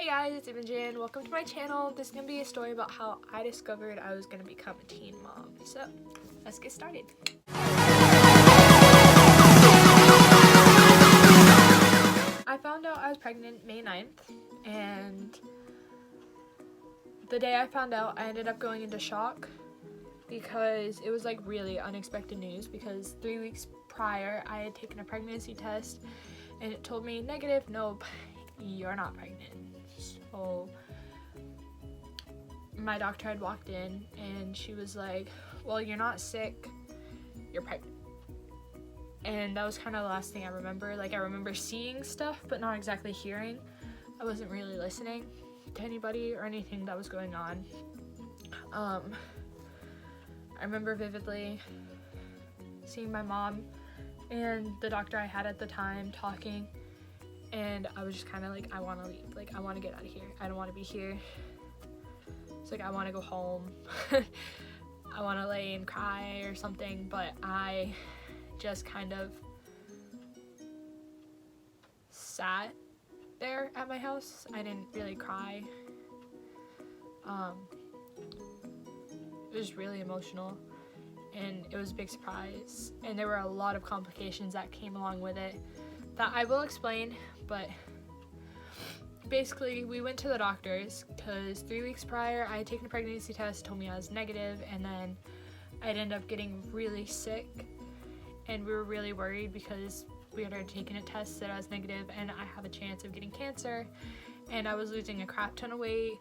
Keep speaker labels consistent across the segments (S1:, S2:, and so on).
S1: Hey guys, it's Imogen. Welcome to my channel. This is going to be a story about how I discovered I was going to become a teen mom. So, let's get started. I found out I was pregnant May 9th, and the day I found out, I ended up going into shock because it was like really unexpected news because 3 weeks prior, I had taken a pregnancy test and it told me negative, nope, you're not pregnant. So my doctor had walked in and she was like, well, you're not sick, you're pregnant. And that was kind of the last thing I remember. Like, I remember seeing stuff but not exactly hearing. I wasn't really listening to anybody or anything that was going on. I remember vividly seeing my mom and the doctor I had at the time talking, and I was just kind of like, I want to leave. Like, I want to get out of here. I don't want to be here. It's like, I want to go home. I want to lay and cry or something, but I just kind of sat there at my house. I didn't really cry. It was really emotional, and it was a big surprise, and there were a lot of complications that came along with it that I will explain. But basically, we went to the doctors because 3 weeks prior I had taken a pregnancy test, told me I was negative, and then I'd end up getting really sick, and we were really worried because we had already taken a test that I was negative and I have a chance of getting cancer, and I was losing a crap ton of weight.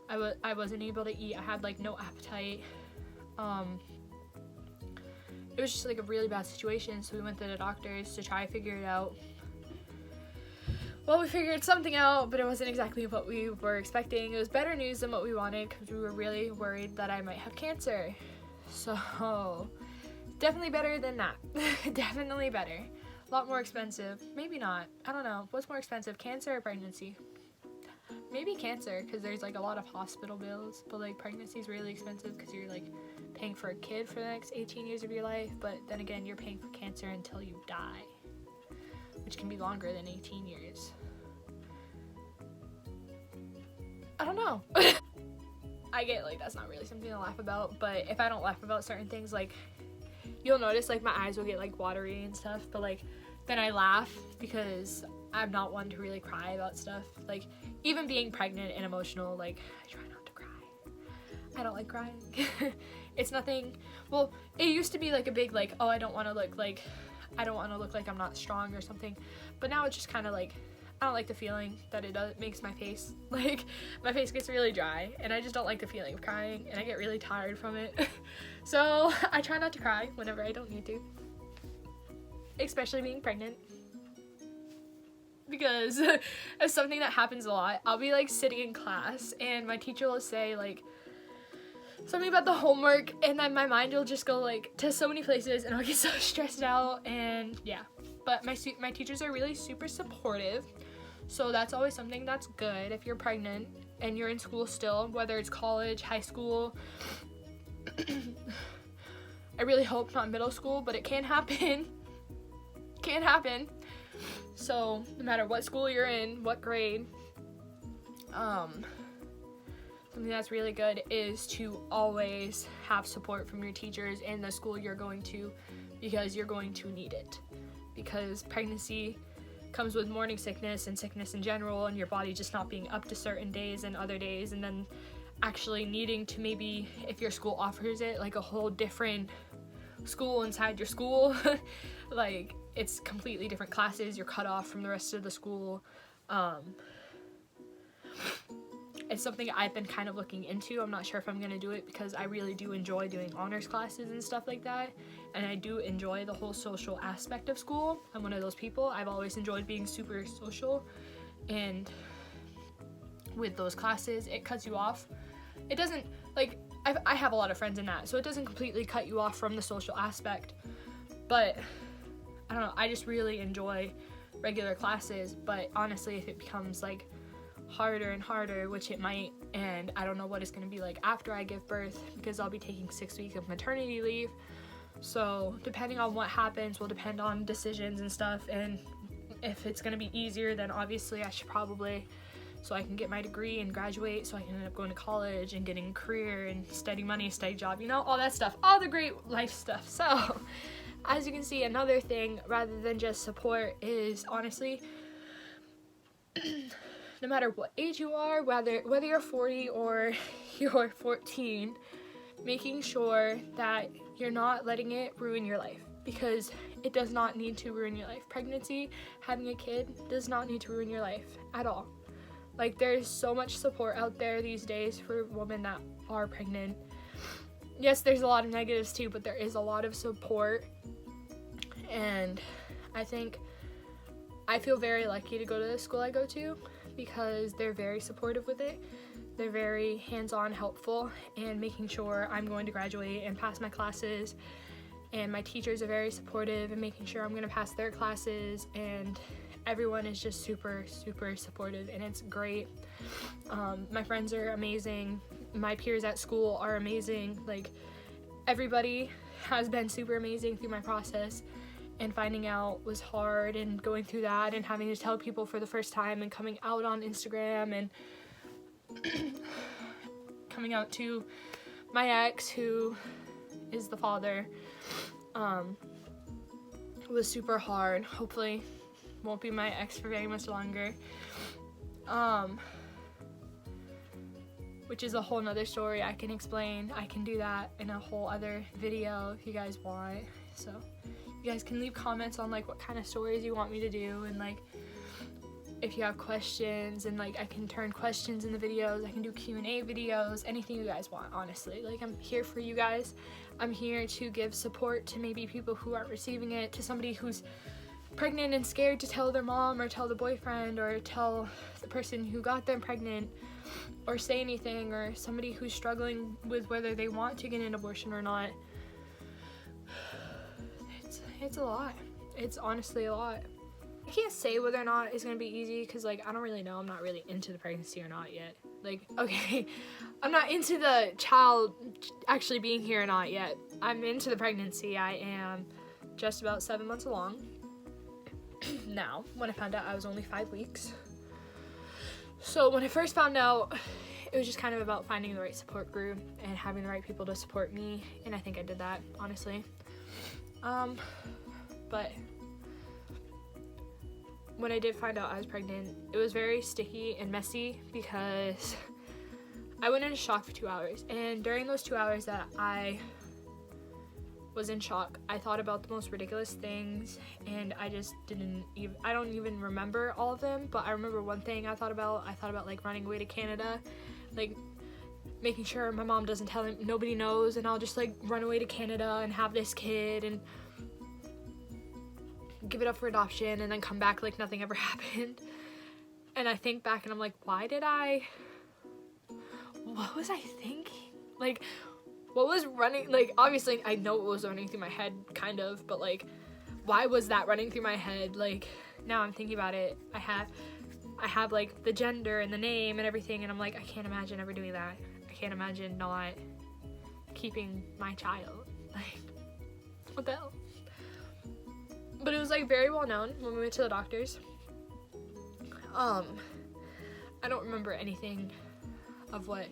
S1: I wasn't able to eat. I had like no appetite. It was just like a really bad situation, so we went to the doctors to try to figure it out. Well, we figured something out, but it wasn't exactly what we were expecting. It was better news than what we wanted because we were really worried that I might have cancer. So, definitely better than that. Definitely better. A lot more expensive. Maybe not. I don't know. What's more expensive, cancer or pregnancy? Maybe cancer, because there's like a lot of hospital bills, but like pregnancy is really expensive because you're like paying for a kid for the next 18 years of your life, but then again, you're paying for cancer until you die, which can be longer than 18 years. I don't know. I get like that's not really something to laugh about, but if I don't laugh about certain things, like you'll notice like my eyes will get like watery and stuff, but like then I laugh because I'm not one to really cry about stuff. Like even being pregnant and emotional, like I try not to cry. I don't like crying. It's nothing. Well, it used to be like a big like, oh, I don't want to look like I'm not strong or something, but now it's just kind of like I don't like the feeling that it makes my face. Like my face gets really dry and I just don't like the feeling of crying, and I get really tired from it. So I try not to cry whenever I don't need to, especially being pregnant, because it's something that happens a lot. I'll be like sitting in class and my teacher will say like something about the homework, and then my mind will just go like to so many places and I'll get so stressed out, and yeah. But my teachers are really super supportive, so that's always something that's good if you're pregnant and you're in school still, whether it's college, high school. I really hope not middle school, but it can happen. Can happen. So no matter what school you're in, what grade, something that's really good is to always have support from your teachers in the school you're going to, because you're going to need it. Because pregnancy comes with morning sickness and sickness in general, and your body just not being up to certain days and other days, and then actually needing to, maybe if your school offers it, like a whole different school inside your school. Like it's completely different classes, you're cut off from the rest of the school. It's something I've been kind of looking into. I'm not sure if I'm going to do it because I really do enjoy doing honors classes and stuff like that, and I do enjoy the whole social aspect of school. I'm one of those people. I've always enjoyed being super social, and with those classes, it cuts you off. It doesn't, like, I have a lot of friends in that, so it doesn't completely cut you off from the social aspect, but I don't know, I just really enjoy regular classes. But honestly, if it becomes like harder and harder, which it might, and I don't know what it's going to be like after I give birth, because I'll be taking 6 weeks of maternity leave, so depending on what happens will depend on decisions and stuff, and if it's going to be easier, then obviously I should probably so I can get my degree and graduate, so I can end up going to college and getting a career and steady money, steady job, you know, all that stuff, all the great life stuff. So as you can see, another thing rather than just support is honestly, no matter what age you are, whether you're 40 or you're 14, making sure that you're not letting it ruin your life, because it does not need to ruin your life. Pregnancy, having a kid, does not need to ruin your life at all. Like, there's so much support out there these days for women that are pregnant. Yes, there's a lot of negatives too, but there is a lot of support, and I feel very lucky to go to the school I go to, because they're very supportive with it. They're very hands-on, helpful, and making sure I'm going to graduate and pass my classes. And my teachers are very supportive and making sure I'm going to pass their classes. And everyone is just super, super supportive, and it's great. My friends are amazing. My peers at school are amazing. Like, everybody has been super amazing through my process. And finding out was hard, and going through that and having to tell people for the first time and coming out on Instagram and coming out to my ex, who is the father, was super hard. Hopefully won't be my ex for very much longer, which is a whole nother story I can explain. I can do that in a whole other video if you guys want. So you guys can leave comments on like what kind of stories you want me to do, and like if you have questions, and like I can turn questions in the videos. I can do Q&A videos, anything you guys want, honestly. Like, I'm here for you guys. I'm here to give support to maybe people who aren't receiving it, to somebody who's pregnant and scared to tell their mom or tell the boyfriend or tell the person who got them pregnant or say anything, or somebody who's struggling with whether they want to get an abortion or not. It's a lot. It's honestly a lot. I can't say whether or not it's gonna be easy, because like I don't really know. I'm not really into the pregnancy or not yet. Like, okay, I'm not into the child actually being here or not yet. I'm into the pregnancy. I am just about 7 months along now. When I found out, I was only 5 weeks. So when I first found out, it was just kind of about finding the right support group and having the right people to support me, and I think I did that, honestly. But when I did find out I was pregnant, it was very sticky and messy, because I went into shock for 2 hours, and during those 2 hours that I was in shock, I thought about the most ridiculous things, and I just I don't even remember all of them, but I remember one thing I thought about like running away to Canada, like making sure my mom doesn't tell him, nobody knows, and I'll just like run away to Canada and have this kid and give it up for adoption and then come back like nothing ever happened. And I think back and I'm like, what was I thinking? Like, what was running, like, obviously I know what was running through my head, kind of, but like, why was that running through my head? Like, now I'm thinking about it, I have like the gender and the name and everything, and I'm like, I can't imagine ever doing that. I can't imagine not keeping my child. Like, what the hell? But it was like very well known when we went to the doctors. I don't remember anything of what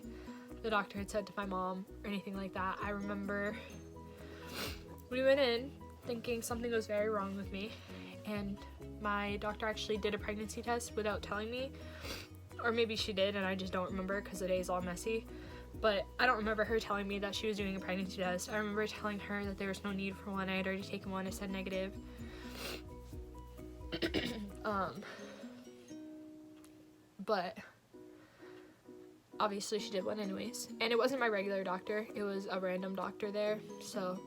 S1: the doctor had said to my mom or anything like that. I remember we went in thinking something was very wrong with me, and my doctor actually did a pregnancy test without telling me, or maybe she did and I just don't remember because the day's all messy. But I don't remember her telling me that she was doing a pregnancy test. I remember telling her that there was no need for one. I had already taken one. I said negative. But obviously she did one anyways, and it wasn't my regular doctor, it was a random doctor there. So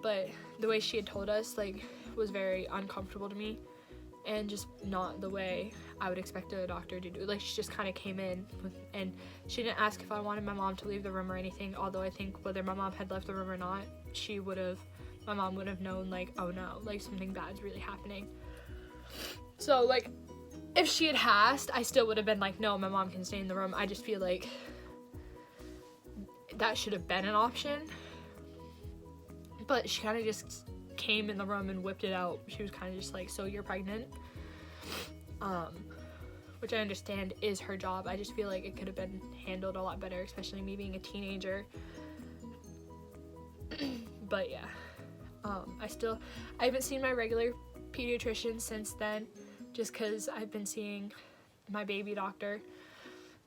S1: but the way she had told us, like, was very uncomfortable to me, and just not the way I would expect a doctor to do. Like, she just kind of came in and she didn't ask if I wanted my mom to leave the room or anything, although I think whether my mom had left the room or not, my mom would have known, like, oh no, like, something bad's really happening. So, like, if she had asked, I still would have been like, no, my mom can stay in the room. I just feel like that should have been an option. But she kind of just came in the room and whipped it out. She was kind of just like, so you're pregnant? which I understand is her job. I just feel like it could have been handled a lot better, especially me being a teenager. But yeah, I haven't seen my regular pediatrician since then, just because I've been seeing my baby doctor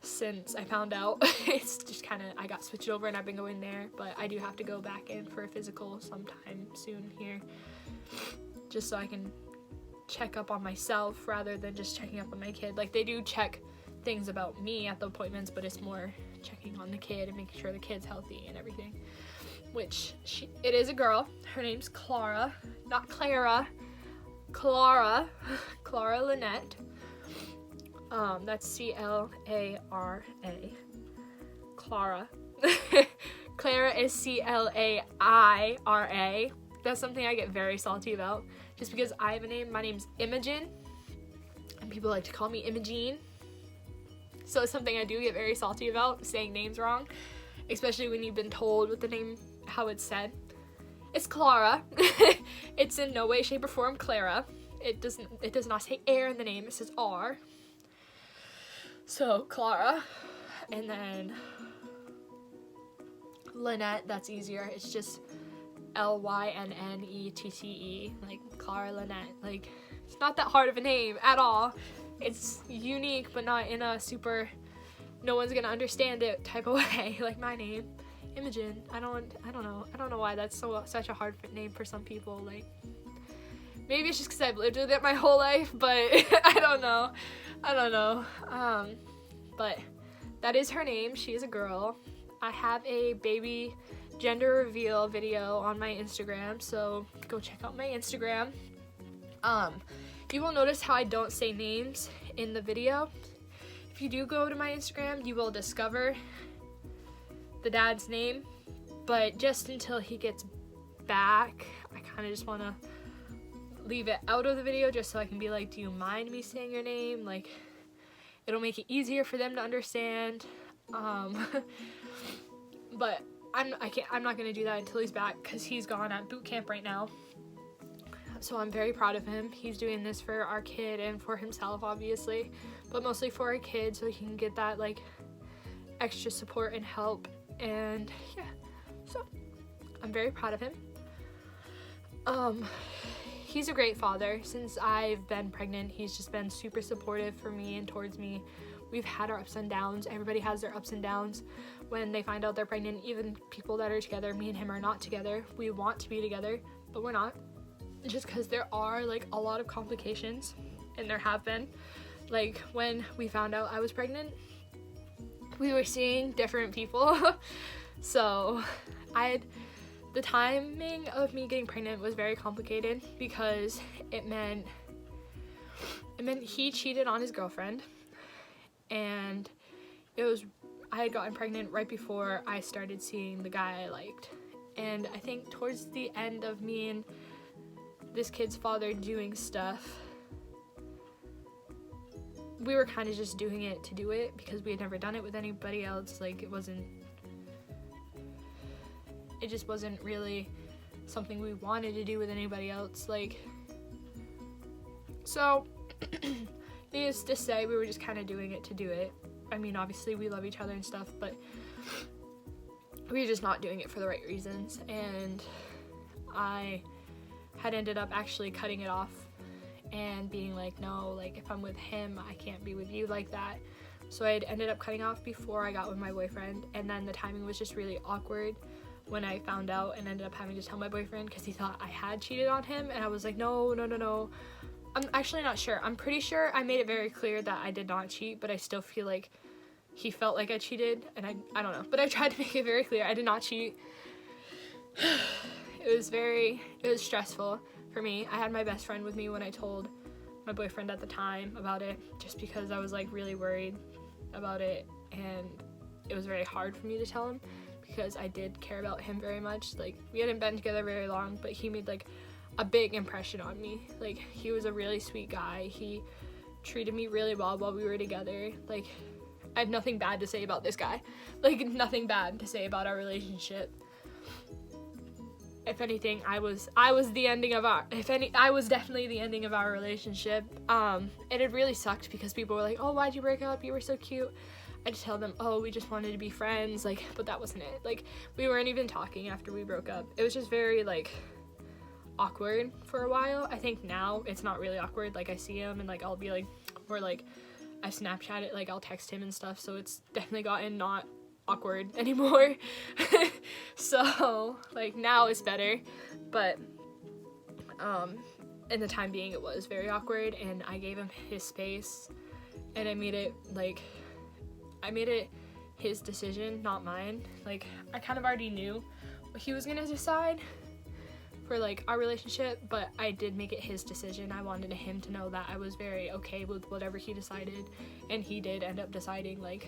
S1: since I found out. It's just kind of, I got switched over and I've been going there, but I do have to go back in for a physical sometime soon here, just so I can check up on myself rather than just checking up on my kid. Like, they do check things about me at the appointments, but it's more checking on the kid and making sure the kid's healthy and everything. Which it is a girl. Her name's Clara, not Clara. Clara Lynette. That's C-L-A-R-A. Clara. Clara is C-L-A-I-R-A. That's something I get very salty about, just because I have a name. My name's Imogen, and people like to call me Imogene. So it's something I do get very salty about, saying names wrong, especially when you've been told what the name, how it's said. It's Clara. It's in no way, shape, or form Clara. It does not say air in the name. It says R. So Clara, and then Lynette. That's easier. It's just Lynnette, like Clara Lynette. Like, it's not that hard of a name at all. It's unique, but not in a super, no one's gonna understand it type of way, like my name, Imogen. I don't know why that's such a hard name for some people. Like, maybe it's just because I've lived with it my whole life, but I don't know. But that is her name. She is a girl. I have a baby gender reveal video on my Instagram, so go check out my Instagram. You will notice how I don't say names in the video. If you do go to my Instagram, you will discover the dad's name, but just until he gets back, I kind of just want to leave it out of the video, just so I can be like, do you mind me saying your name? Like, it'll make it easier for them to understand. But I'm not gonna do that until he's back, because he's gone at boot camp right now. So I'm very proud of him. He's doing this for our kid and for himself, obviously, but mostly for our kid, so he can get that like extra support and help. And yeah, so I'm very proud of him. He's a great father. Since I've been pregnant, he's just been super supportive for me and towards me. We've had our ups and downs. Everybody has their ups and downs when they find out they're pregnant. Even people that are together, me and him are not together. We want to be together, but we're not. Just because there are like a lot of complications, and there have been. Like, when we found out I was pregnant, we were seeing different people. So the timing of me getting pregnant was very complicated, because it meant he cheated on his girlfriend, and I had gotten pregnant right before I started seeing the guy I liked. And I think towards the end of me and this kid's father doing stuff, we were kind of just doing it to do it, because we had never done it with anybody else. Like, it just wasn't really something we wanted to do with anybody else. Like, so needless to say, we were just kind of doing it to do it. I mean, obviously we love each other and stuff, but we were just not doing it for the right reasons. And I had ended up actually cutting it off and being like, no, like, if I'm with him, I can't be with you like that. So I had ended up cutting off before I got with my boyfriend, and then the timing was just really awkward when I found out and ended up having to tell my boyfriend, because he thought I had cheated on him, and I was like, no. I'm actually not sure. I'm pretty sure I made it very clear that I did not cheat, but I still feel like he felt like I cheated, and I don't know. But I tried to make it very clear I did not cheat. It was stressful for me. I had my best friend with me when I told my boyfriend at the time about it, just because I was like really worried about it, and it was very hard for me to tell him, because I did care about him very much. Like, we hadn't been together very long, but he made like a big impression on me. Like, he was a really sweet guy. He treated me really well while we were together. Like, I have nothing bad to say about this guy. Like, nothing bad to say about our relationship. if anything, I was the ending of our, I was definitely the ending of our relationship. It had really sucked because people were like, oh, why'd you break up? You were so cute. I just tell them, oh, we just wanted to be friends, like, but that wasn't it. Like, we weren't even talking after we broke up. It was just very, like, awkward for a while. I think now it's not really awkward. Like, I see him and, like, I'll be like, or, like, I Snapchat it, like, I'll text him and stuff, so it's definitely gotten not awkward anymore. So, like, now it's better, but, in the time being, it was very awkward, and I gave him his space, and I made it his decision, not mine. Like, I kind of already knew what he was gonna decide for, like, our relationship, but I did make it his decision. I wanted him to know that I was very okay with whatever he decided, and he did end up deciding, like,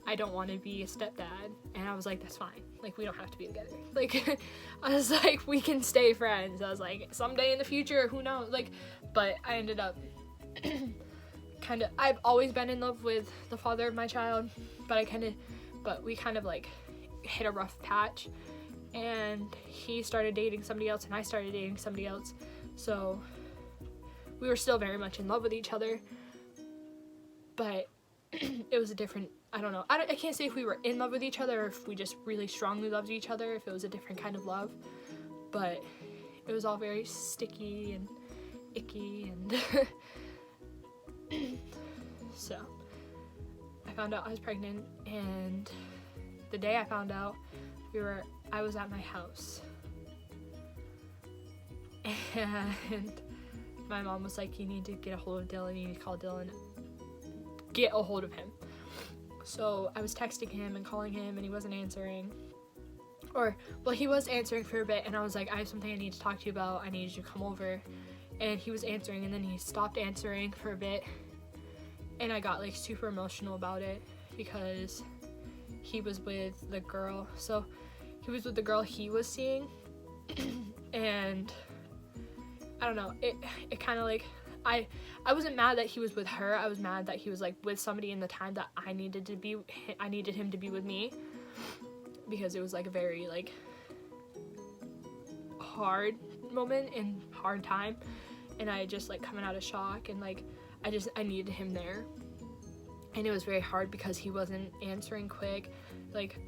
S1: I don't want to be a stepdad, and I was like, that's fine, like, we don't have to be together. Like, I was like, we can stay friends. I was like, someday in the future, who knows, like, but I ended up I've always been in love with the father of my child, but we kind of like hit a rough patch, and he started dating somebody else and I started dating somebody else, so we were still very much in love with each other, but it was a different, I don't know, I can't say if we were in love with each other or if we just really strongly loved each other, if it was a different kind of love, but it was all very sticky and icky, and so I found out I was pregnant, and the day I found out, I was at my house, and my mom was like, you need to get a hold of Dylan, you need to call Dylan, get a hold of him. So I was texting him and calling him, and he wasn't answering, he was answering for a bit, and I was like, I have something I need to talk to you about, I need you to come over. And he was answering, and then he stopped answering for a bit, and I got, like, super emotional about it because he was with the girl. So he was with the girl he was seeing, and I don't know, it kind of, like, I wasn't mad that he was with her. I was mad that he was, like, with somebody in the time that I needed him to be with me, because it was, like, a very, like, hard moment and hard time. And I just, like, coming out of shock, and, like, I needed him there, and it was very hard because he wasn't answering quick. Like,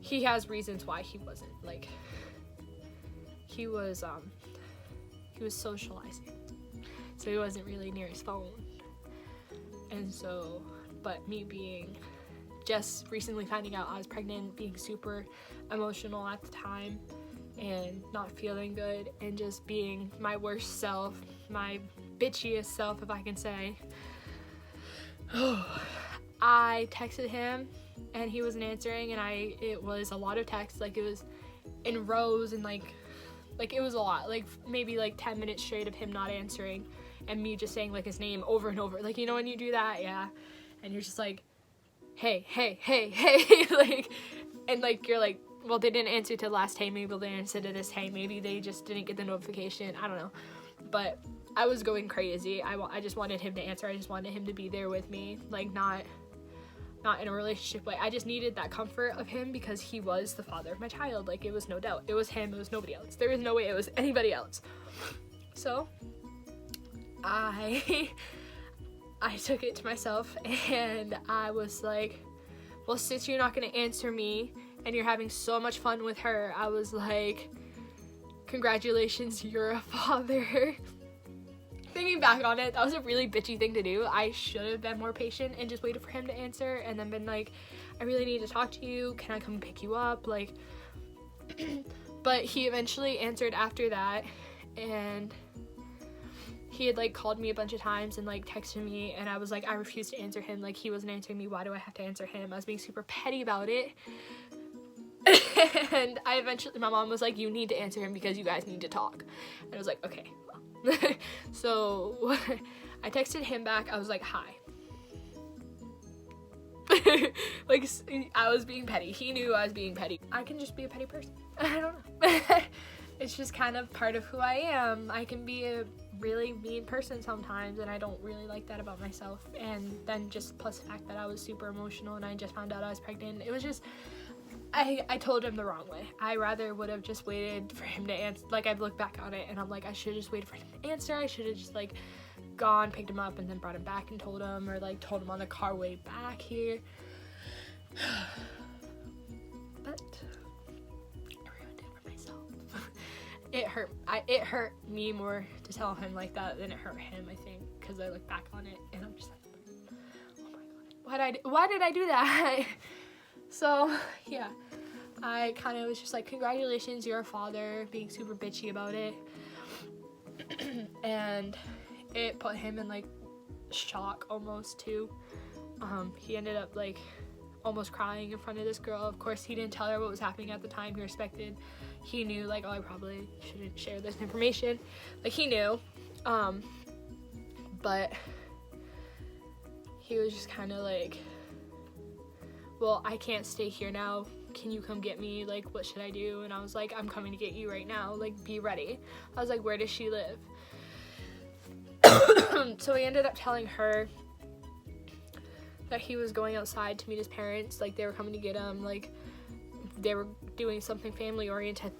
S1: he has reasons why he wasn't, like, he was socializing, so he wasn't really near his phone, and so, but me being just recently finding out I was pregnant, being super emotional at the time, and not feeling good, and just being my worst self, my bitchiest self, if I can say. I texted him, and he wasn't answering, and it was a lot of texts, like, it was in rows, and like it was a lot, like, maybe, like, 10 minutes straight of him not answering, and me just saying, like, his name over and over, like, you know when you do that, yeah, and you're just like, hey, like, and, like, you're like, well, they didn't answer to the last hey, maybe they answered to this hey, maybe they just didn't get the notification, I don't know, but I was going crazy. I just wanted him to answer. I just wanted him to be there with me, like, not in a relationship way. I just needed that comfort of him because he was the father of my child, like, it was no doubt, it was him, it was nobody else, there was no way it was anybody else. So I took it to myself, and I was like, well, since you're not gonna answer me and you're having so much fun with her, I was like, congratulations, you're a father. Thinking back on it, that was a really bitchy thing to do. I should have been more patient and just waited for him to answer, and then been like, I really need to talk to you, can I come pick you up, like, but he eventually answered after that, and he had, like, called me a bunch of times and, like, texted me, and I was like, I refused to answer him, like, he wasn't answering me, why do I have to answer him? I was being super petty about it. And my mom was like, you need to answer him because you guys need to talk. And I was like, okay. So I texted him back, I was like, hi. Like, I was being petty. He knew I was being petty. I can just be a petty person. I don't know. It's just kind of part of who I am. I can be a really mean person sometimes, and I don't really like that about myself. And then just plus the fact that I was super emotional and I just found out I was pregnant, it was just I told him the wrong way. I rather would have just waited for him to answer. Like, I've looked back on it and I'm like, I should have just waited for him to answer. I should have just like gone, picked him up, and then brought him back and told him, or like told him on the car way back here. But I ruined it for myself. It hurt me more to tell him like that than it hurt him, I think, because I look back on it and I'm just like, oh my god, why did I do that? So yeah, I kind of was just like, congratulations, you're a father, being super bitchy about it. And it put him in like shock almost too. He ended up like almost crying in front of this girl. Of course, he didn't tell her what was happening at the time. He respected. He knew like, oh, I probably shouldn't share this information. Like, he knew. But he was just kind of like, well, I can't stay here now. Can you come get me? Like, what should I do? And I was like, I'm coming to get you right now. Like, be ready. I was like, where does she live? So he ended up telling her that he was going outside to meet his parents. Like, they were coming to get him. Like, they were doing something family oriented.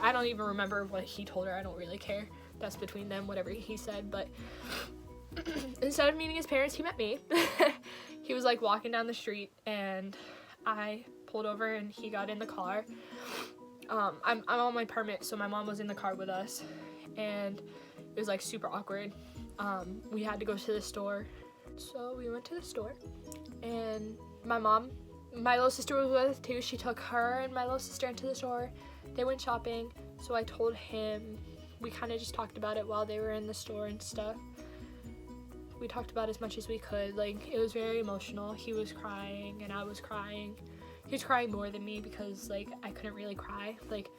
S1: I don't even remember what he told her. I don't really care. That's between them, whatever he said. But instead of meeting his parents, he met me. He was like walking down the street and I pulled over and he got in the car. I'm on my permit, so my mom was in the car with us, and it was like super awkward. We had to go to the store. So we went to the store, and my little sister was with us too. She took her and my little sister into the store. They went shopping. So I told him, we kind of just talked about it while they were in the store and stuff. We talked about as much as we could. Like, it was very emotional. He was crying and I was crying. He was crying more than me because like I couldn't really cry. Like,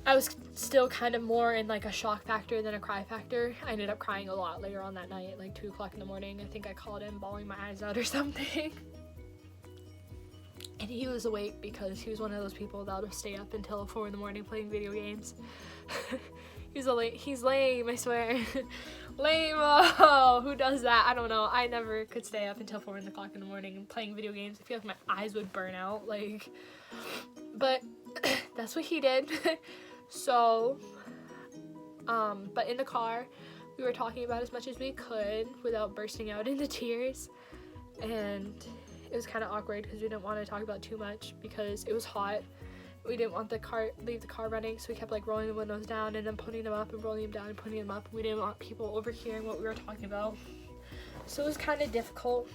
S1: I was still kind of more in like a shock factor than a cry factor. I ended up crying a lot later on that night, like 2 o'clock in the morning. I think I called him bawling my eyes out or something. And he was awake because he was one of those people that would stay up until 4 in the morning playing video games. He's lame, I swear. Lame. Oh, who does that? I don't know. I never could stay up until 4 o'clock in the morning playing video games. I feel like my eyes would burn out. Like, but that's what he did. So, but in the car, we were talking about as much as we could without bursting out into tears. And it was kind of awkward because we didn't want to talk about too much because it was hot. We didn't want leave the car running, so we kept like rolling the windows down and then putting them up and rolling them down and putting them up. We didn't want people overhearing what we were talking about. So it was kind of difficult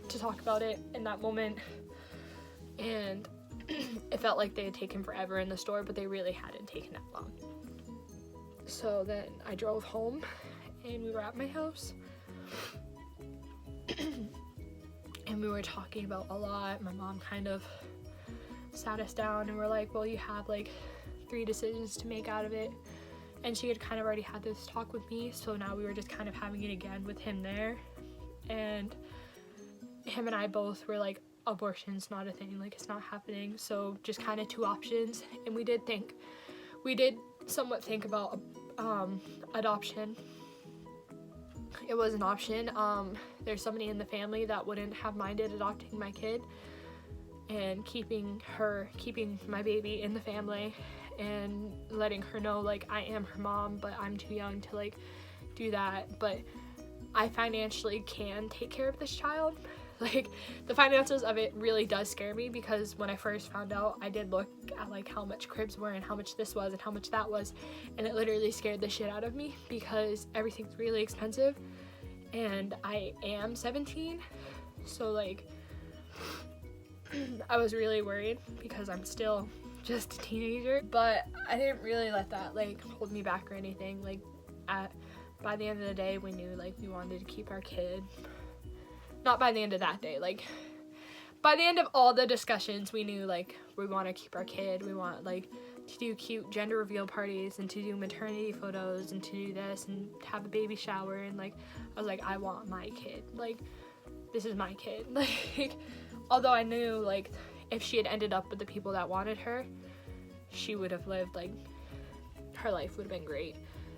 S1: to talk about it in that moment. And it felt like they had taken forever in the store, but they really hadn't taken that long. So then I drove home and we were at my house. And we were talking about a lot. My mom kind of sat us down and we're like, well, you have like 3 decisions to make out of it. And she had kind of already had this talk with me, so now we were just kind of having it again with him there. And him and I both were like, abortion's not a thing, like it's not happening. So just kind of 2 options. And we did somewhat think about adoption. It was an option. There's somebody in the family that wouldn't have minded adopting my kid and keeping my baby in the family and letting her know like I am her mom, but I'm too young to like do that. But I financially can take care of this child. Like, the finances of it really does scare me, because when I first found out, I did look at like how much cribs were and how much this was and how much that was, and it literally scared the shit out of me because everything's really expensive and I am 17. So like I was really worried because I'm still just a teenager, but I didn't really let that like hold me back or anything. Like, by the end of the day, we knew like we wanted to keep our kid. Not by the end of that day, like by the end of all the discussions, we knew like we want to keep our kid. We want like to do cute gender reveal parties and to do maternity photos and to do this and have a baby shower. And like I was like, I want my kid, like this is my kid. Like, although I knew like if she had ended up with the people that wanted her, she would have lived like, her life would have been great.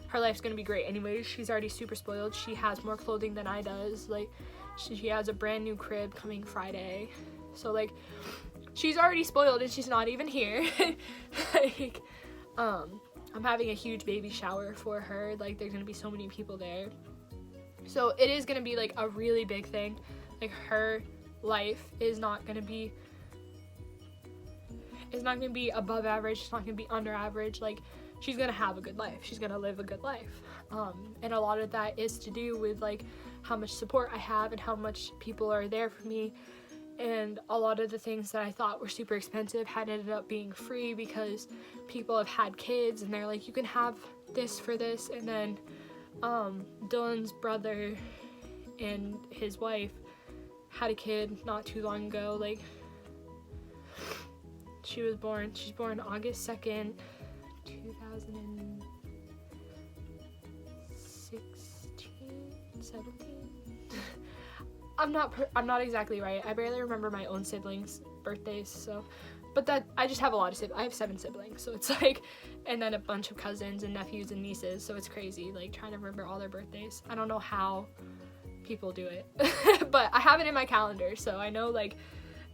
S1: Her life's gonna be great anyways. She's already super spoiled. She has more clothing than I does. Like, she has a brand new crib coming Friday. So like she's already spoiled and she's not even here. Like, I'm having a huge baby shower for her. Like, there's gonna be so many people there. So it is gonna be like a really big thing. Like, her life is not gonna be above average, it's not gonna be under average. Like, she's gonna have a good life, she's gonna live a good life. And a lot of that is to do with like how much support I have and how much people are there for me. And a lot of the things that I thought were super expensive had ended up being free because people have had kids and they're like, you can have this for this. And then Dylan's brother and his wife had a kid not too long ago. Like, she's born August 2nd, 2016, 17. I'm not exactly right. I barely remember my own siblings' birthdays, so, but that, I just have a lot of siblings. I have 7 siblings, so it's like, and then a bunch of cousins and nephews and nieces, so it's crazy, like, trying to remember all their birthdays. I don't know how people do it, but I have it in my calendar, so I know, like,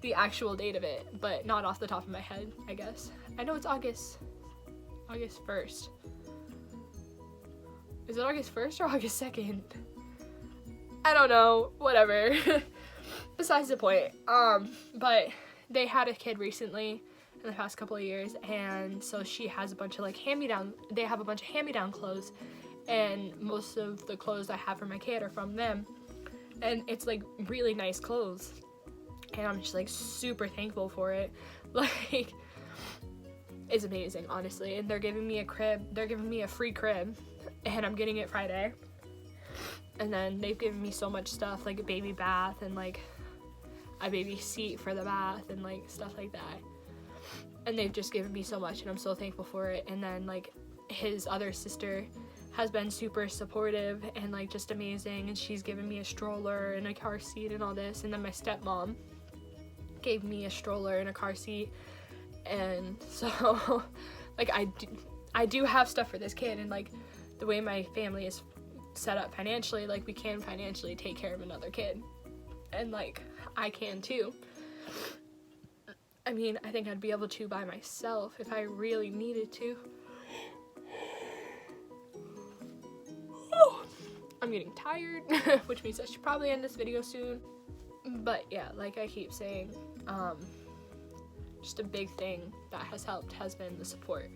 S1: the actual date of it, but not off the top of my head, I guess. I know it's August 1st. Is it August 1st or August 2nd? I don't know, whatever. Besides the point. But they had a kid recently in the past couple of years, and so she has a bunch of like they have a bunch of hand-me-down clothes, and most of the clothes I have for my kid are from them, and it's like really nice clothes, and I'm just like super thankful for it. Like, it's amazing, honestly. And they're giving me a free crib, and I'm getting it Friday. And then they've given me so much stuff, like a baby bath and like a baby seat for the bath and like stuff like that. And they've just given me so much, and I'm so thankful for it. And then like his other sister has been super supportive and like just amazing, and she's given me a stroller and a car seat and all this. And then my stepmom gave me a stroller and a car seat. And so like I do have stuff for this kid, and like the way my family is set up financially, like we can financially take care of another kid, and like I can too. I mean, I think I'd be able to by myself if I really needed to. I'm getting tired, which means I should probably end this video soon. But yeah, like I keep saying, just a big thing that has helped has been the support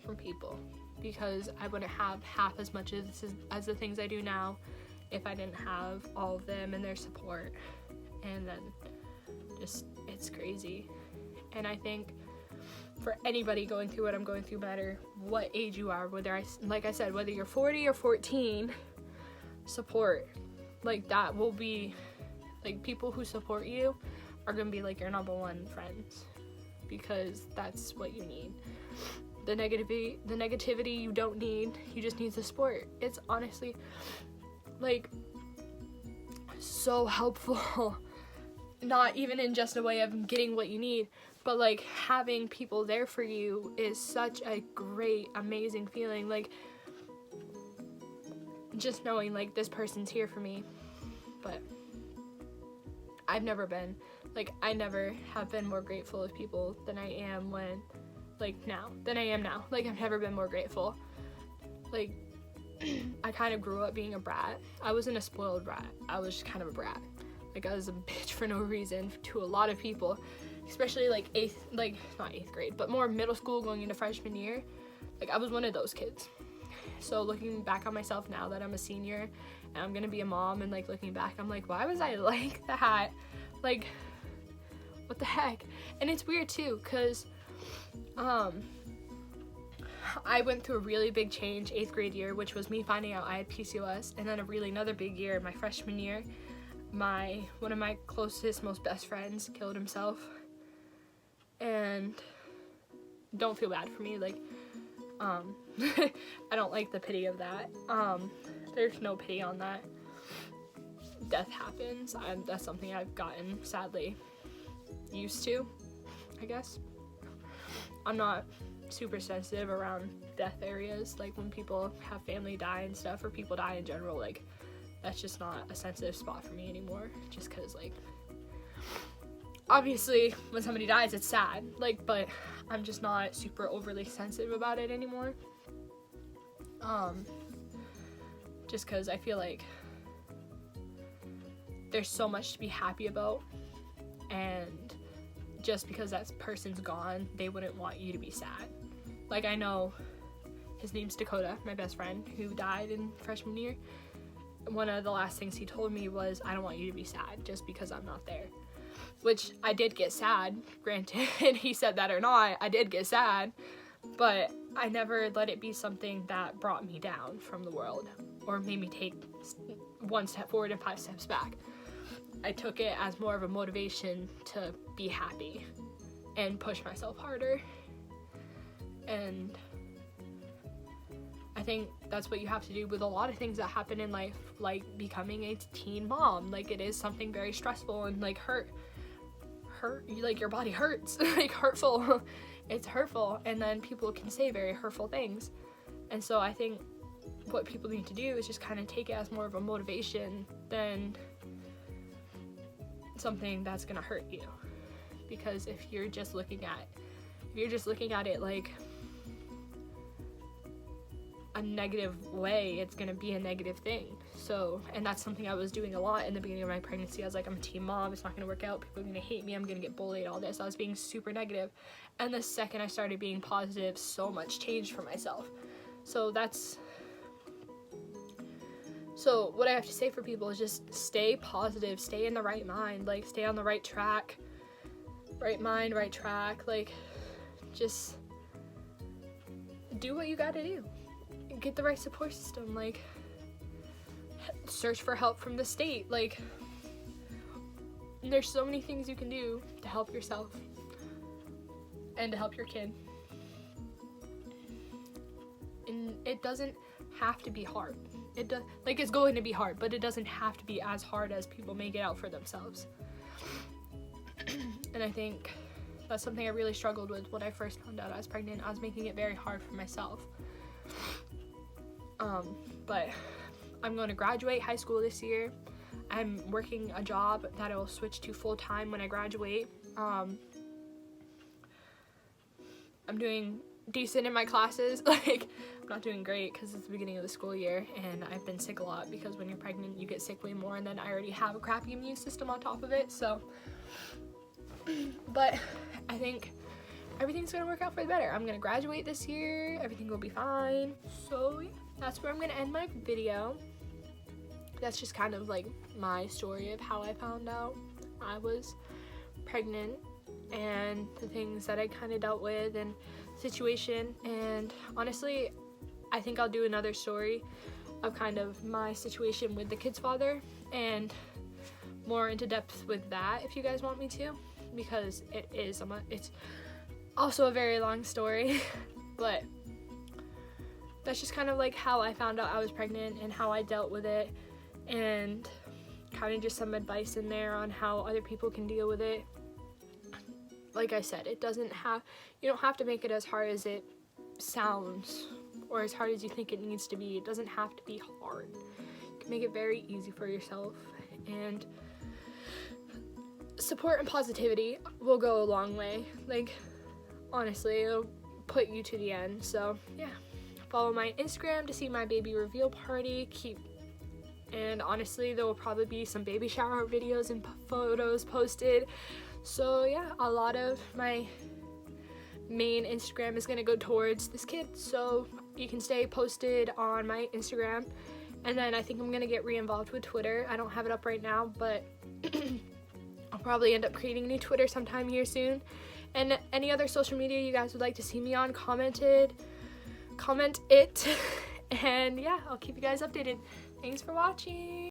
S1: from people, because I wouldn't have half as much as the things I do now if I didn't have all of them and their support. And then just, it's crazy. And I think for anybody going through what I'm going through, no matter what age you are, like I said, whether you're 40 or 14, support, like that will be, like people who support you are gonna be like your number one friends, because that's what you need. The negativity you don't need, you just need the support. It's honestly like so helpful, not even in just a way of getting what you need, but like having people there for you is such a great, amazing feeling. Like just knowing like this person's here for me. But I never have been more grateful of people than I am now. Like I've never been more grateful. Like I kind of grew up being a brat. I wasn't a spoiled brat. I was just kind of a brat. Like I was a bitch for no reason to a lot of people, especially like not eighth grade, but more middle school going into freshman year. Like I was one of those kids. So looking back on myself now that I'm a senior and I'm gonna be a mom, and like looking back, I'm like, why was I like that? Like, what the heck? And it's weird too, cause I went through a really big change 8th grade year, which was me finding out I had PCOS, and then another big year my freshman year. One of my closest, most best friends killed himself, and don't feel bad for me, like I don't like the pity of that. There's no pity on that. Death happens. That's something I've gotten sadly used to, I guess. I'm not super sensitive around death areas, like when people have family die and stuff, or people die in general. Like that's just not a sensitive spot for me anymore, just because like obviously when somebody dies it's sad, like, but I'm just not super overly sensitive about it anymore. Just because I feel like there's so much to be happy about, and just because that person's gone, they wouldn't want you to be sad. Like, I know his name's Dakota, my best friend, who died in freshman year. One of the last things he told me was, I don't want you to be sad just because I'm not there. Which I did get sad, granted. He said that or not, I did get sad, but I never let it be something that brought me down from the world or made me take 1 step forward and 5 steps back. I took it as more of a motivation to be happy and push myself harder. And I think that's what you have to do with a lot of things that happen in life, like becoming a teen mom. Like, it is something very stressful and like hurt, like your body hurts, like hurtful. It's hurtful, and then people can say very hurtful things. And so I think what people need to do is just kind of take it as more of a motivation than something that's gonna hurt you. Because if you're just looking at it like a negative way, it's gonna be a negative thing. So, and that's something I was doing a lot in the beginning of my pregnancy. I was like, I'm a teen mom, it's not gonna work out, people are gonna hate me, I'm gonna get bullied, all this. I was being super negative. And the second I started being positive, so much changed for myself. So what I have to say for people is just stay positive, stay in the right mind, like stay on the right track, right mind, right track, like just do what you gotta do. Get the right support system, like search for help from the state. Like, there's so many things you can do to help yourself and to help your kid. And it doesn't have to be hard. It's going to be hard, but it doesn't have to be as hard as people make it out for themselves. And I think that's something I really struggled with when I first found out I was pregnant. I was making it very hard for myself. But I'm going to graduate high school this year. I'm working a job that I will switch to full-time when I graduate. I'm doing decent in my classes. Like, I'm not doing great because it's the beginning of the school year, and I've been sick a lot because when you're pregnant you get sick way more, and then I already have a crappy immune system on top of it. So, but I think everything's gonna work out for the better. I'm gonna graduate this year, everything will be fine. So yeah, that's where I'm gonna end my video. That's just kind of like my story of how I found out I was pregnant and the things that I kind of dealt with and situation. And honestly, I think I'll do another story of kind of my situation with the kid's father and more into depth with that if you guys want me to, because it's also a very long story. But that's just kind of like how I found out I was pregnant and how I dealt with it, and kind of just some advice in there on how other people can deal with it. Like I said, you don't have to make it as hard as it sounds or as hard as you think it needs to be. It doesn't have to be hard. You can make it very easy for yourself, and support and positivity will go a long way. Like, honestly, it'll put you to the end. So yeah, follow my Instagram to see my baby reveal party. And honestly, there will probably be some baby shower videos and photos posted. So yeah, a lot of my main Instagram is gonna go towards this kid, so you can stay posted on my Instagram. And then I think I'm gonna get re-involved with Twitter. I don't have it up right now, but I'll probably end up creating a new Twitter sometime here soon. And any other social media you guys would like to see me on, comment it. And yeah, I'll keep you guys updated. Thanks for watching.